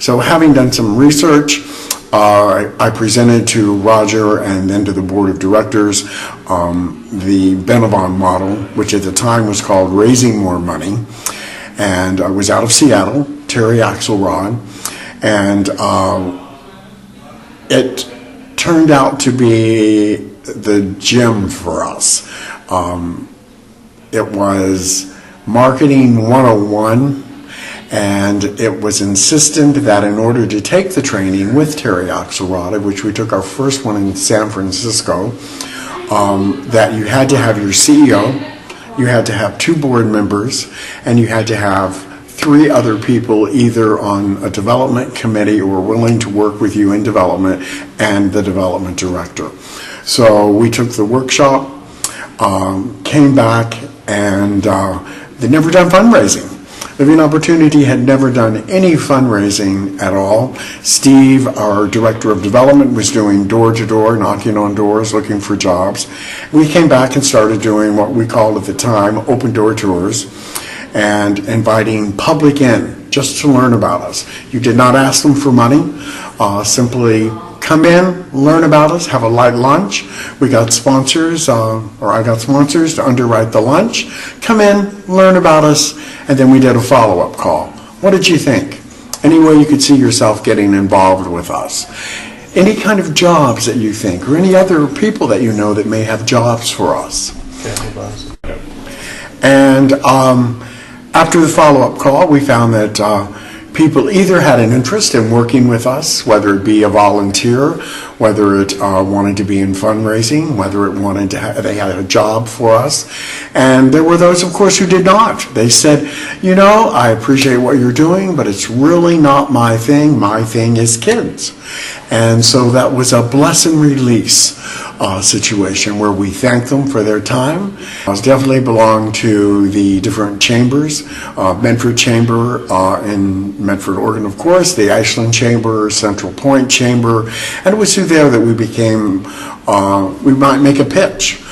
So having done some research, I presented to Roger and then to the board of directors the Benavon model, which at the time was called Raising More Money, and I was out of Seattle, Terry Axelrod, and it turned out to be the gem for us. It was Marketing 101, and it was insistent that in order to take the training with Terry Axelrod, of which we took our first one in San Francisco, that you had to have your CEO, you had to have 2 board members, and you had to have 3 other people either on a development committee or willing to work with you in development, and the development director. So we took the workshop, came back, and they'd never done fundraising. Living Opportunity had never done any fundraising at all. Steve, our director of development, was doing door-to-door, knocking on doors, looking for jobs. We came back and started doing what we called at the time open door tours and inviting public in just to learn about us. You did not ask them for money, simply come in, learn about us, have a light lunch. We got sponsors, or I got sponsors to underwrite the lunch. Come in, learn about us, and then we did a follow-up call. What did you think? Any way you could see yourself getting involved with us? Any kind of jobs that you think, or any other people that you know that may have jobs for us? And after the follow-up call, we found that people either had an interest in working with us, whether it be a volunteer, whether it wanted to be in fundraising, whether it wanted to they had a job for us. And there were those, of course, who did not. They said, you know, I appreciate what you're doing, but it's really not my thing. My thing is kids. And so that was a bless and release situation where we thank them for their time. I definitely belong to the different chambers, Medford Chamber in Medford, Oregon, of course, the Ashland Chamber, Central Point Chamber, and it was through there that we became, we might make a pitch.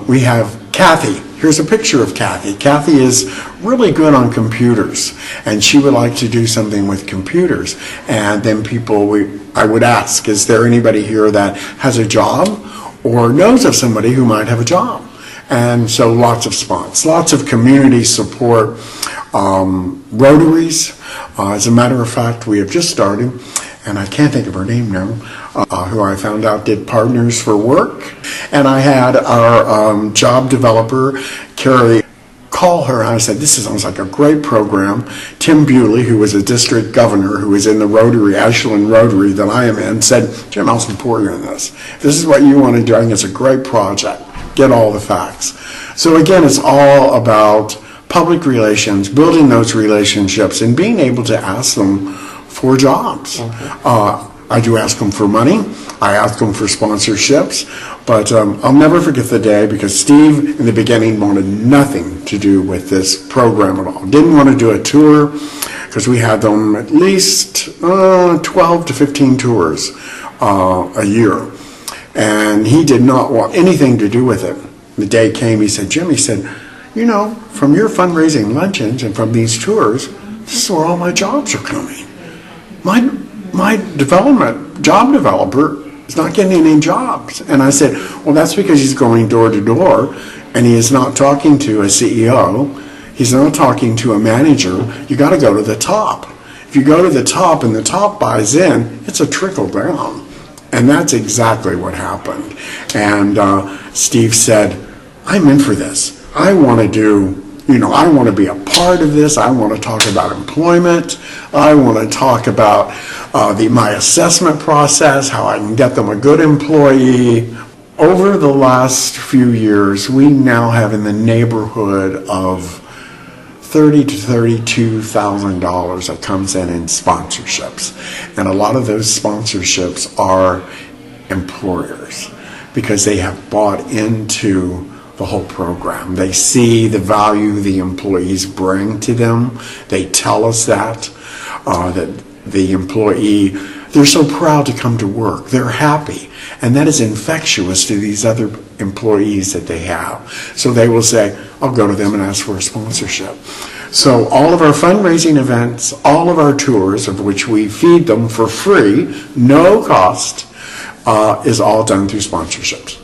We have Kathy. Here's a picture of Kathy. Kathy is really good on computers, and she would like to do something with computers. And then I would ask, is there anybody here that has a job or knows of somebody who might have a job? And so lots of spots, lots of community support, Rotaries. As a matter of fact, we have just started, and I can't think of her name now, who I found out did Partners for Work. And I had our job developer, Carrie, call her, and I said, this sounds like a great program. Tim Bewley, who was a district governor, who was in the Rotary, Ashland Rotary that I am in, said, Jim, I'll support you in this. If this is what you want to do, I think it's a great project. Get all the facts. So again, it's all about public relations, building those relationships, and being able to ask them for jobs. I do ask them for money. I ask them for sponsorships. But I'll never forget the day because Steve, in the beginning, wanted nothing to do with this program at all. Didn't want to do a tour because we had them at least 12 to 15 tours a year. And he did not want anything to do with it. The day came, he said, Jim, he said, you know, from your fundraising luncheons and from these tours, this is where all my jobs are coming. My job developer is not getting any jobs. And I said, well, that's because he's going door to door and he is not talking to a CEO. He's not talking to a manager. You got to go to the top. If you go to the top and the top buys in, it's a trickle down. And that's exactly what happened. And Steve said, I'm in for this. I want to do, I want to be a part of this. I want to talk about employment. I want to talk about my assessment process, how I can get them a good employee. Over the last few years, we now have in the neighborhood of $30,000 to $32,000 that comes in sponsorships. And a lot of those sponsorships are employers because they have bought into the whole program. They see the value the employees bring to them. They tell us that the employee, they're so proud to come to work. They're happy. And that is infectious to these other employees that they have. So they will say, I'll go to them and ask for a sponsorship. So all of our fundraising events, all of our tours, of which we feed them for free, no cost, is all done through sponsorships.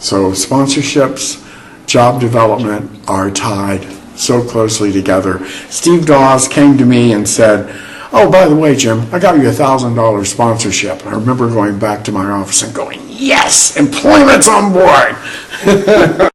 So sponsorships, job development are tied so closely together. Steve Dawes came to me and said, "Oh, by the way, Jim, I got you a $1,000 sponsorship." I remember going back to my office and going, "Yes, employment's on board."